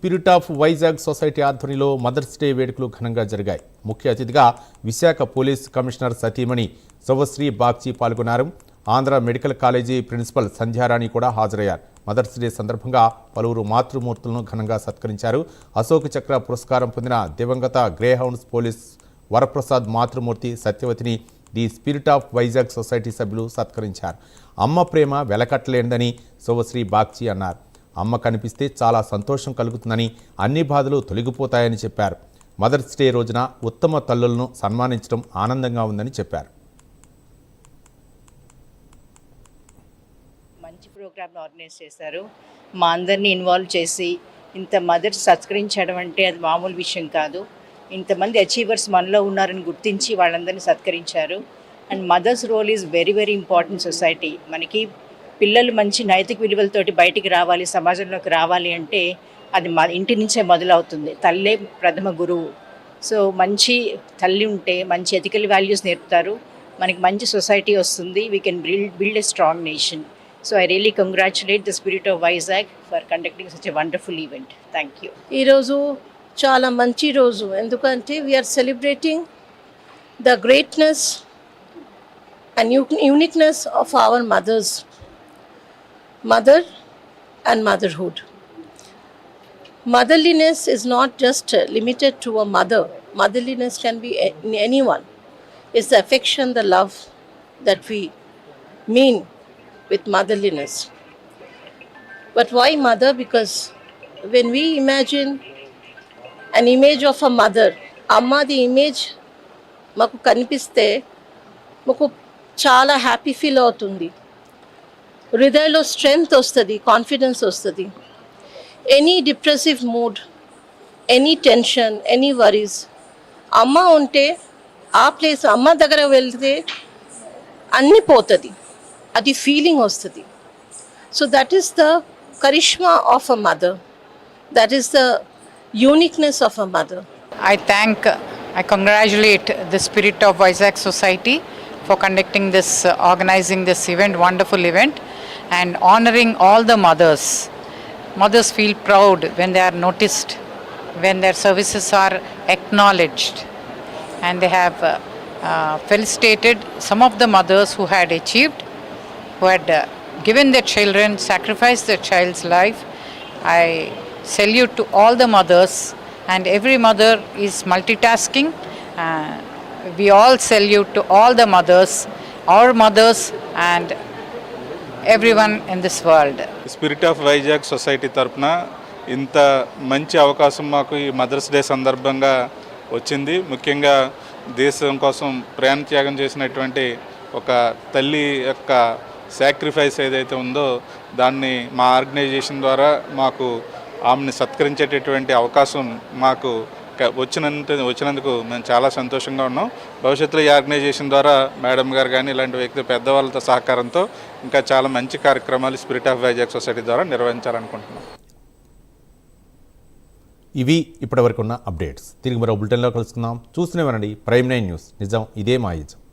Spirit of Vizag society ఆధ్వర్యంలో mothers day వేడుకలు ఘనంగా జరిగాయి. ముఖ్య అతిథిగా విశాఖ పోలీస్ కమిషనర్ సతీమణి శుభశ్రీ బాగ్చి పాల్గొన్నారు. Andhra medical college principal Sandhyarani కూడా హాజరయ్యారు. మదర్స్ డే సందర్భంగా పలువురు మాతృమూర్తులను ఘనంగా సత్కరించారు. అశోక్ చక్ర పురస్కారం పొందిన దివంగత గ్రేహౌండ్స్ పోలీస్ వరప్రసాద్ మాతృమూర్తి సత్యవతిని the spirit of Vizag society సభ్యులు సత్కరించారు. అమ్మ ప్రేమ వెలకట్టలేందని శుభశ్రీ బాగ్చి అన్నారు. అమ్మ కనిపిస్తే చాలా సంతోషం కలుగుతుందని, అన్ని బాధలు తొలగిపోతాయని చెప్పారు. మదర్స్ డే రోజున ఉత్తమ తల్లులను సన్మానించడం ఆనందంగా ఉందని చెప్పారు. మంచి ప్రోగ్రామ్ని ఆర్గనైజ్ చేశారు. మా అందరినీ ఇన్వాల్వ్ చేసి ఇంత మదర్స్ సత్కరించడం అంటే అది మామూలు విషయం కాదు. ఇంతమంది అచీవర్స్ మనలో ఉన్నారని గుర్తించి వాళ్ళందరినీ సత్కరించారు. And mother's role is very very important society. మనకి పిల్లలు మంచి నైతిక విలువలతోటి బయటికి రావాలి, సమాజంలోకి రావాలి అంటే అది మా ఇంటి నుంచే మొదలవుతుంది. తల్లే ప్రథమ గురువు. సో మంచి తల్లి ఉంటే మంచి ఎథికల్ వాల్యూస్ నేర్పుతారు, మనకి మంచి సొసైటీ వస్తుంది. We can build a strong nation. So I really congratulate the spirit of Vizag for conducting such a wonderful event. Thank you. ఈరోజు చాలా మంచి రోజు, ఎందుకంటే we are celebrating the greatness and uniqueness of our mother and motherhood. Motherliness is not just limited to a mother. Motherliness can be in anyone. It's the affection, the love that we mean with motherliness. But why mother? Because when we imagine an image of a mother, amma the image maku kanipiste maku chala happy feel avutundi. హృదయలో strength వస్తుంది, confidence వస్తుంది. Any depressive mood, any tension, any worries, అమ్మ ఉంటే ఆ place అమ్మ దగ్గర వెళ్తే అన్నీ పోతుంది, అది ఫీలింగ్ వస్తుంది. So that is the charisma of a mother, that is the uniqueness of a mother. I congratulate the Spirit of Vizag Society for conducting this, organizing this event, wonderful event, and honoring all the mothers. Mothers feel proud when they are noticed, when their services are acknowledged, and they have felicitated some of the mothers who had achieved, who had given their children, sacrificed their child's life. I salute to all the mothers, and every mother is multitasking. We all salute to all the mothers, our mothers, and everyone in this world. Spirit of Vizag society తరపున ఇంత మంచి అవకాశం మాకు ఈ mothers day సందర్భంగా వచ్చింది. ముఖ్యంగా దేశం కోసం ప్రాణ త్యాగం చేసినటువంటి ఒక తల్లి యొక్క సాక్రిఫైస్ ఏదైతే ఉందో దాన్ని మా ఆర్గనైజేషన్ ద్వారా మాకు ఆమెను సత్కరించేటటువంటి అవకాశం మాకు వచ్చినందుకు మేము చాలా సంతోషంగా ఉన్నాం. భవిష్యత్తులో ఈ ఆర్గనైజేషన్ ద్వారా మేడం గారు కానీ ఇలాంటి వ్యక్తి పెద్దవాళ్ళతో సహకారంతో ఇంకా చాలా మంచి కార్యక్రమాలు స్పిరిట్ ఆఫ్ వైజాగ్ సొసైటీ ద్వారా నిర్వహించాలనుకుంటున్నాం. ఇవి ఇప్పటివరకు ఉన్న అప్డేట్స్. తిరిగి మరో బులెటిన్లో కలుసుకుందాం. చూస్తూనే ఉండండి ప్రైమ్ 9 న్యూస్. నిజం ఇదే మా నిజం.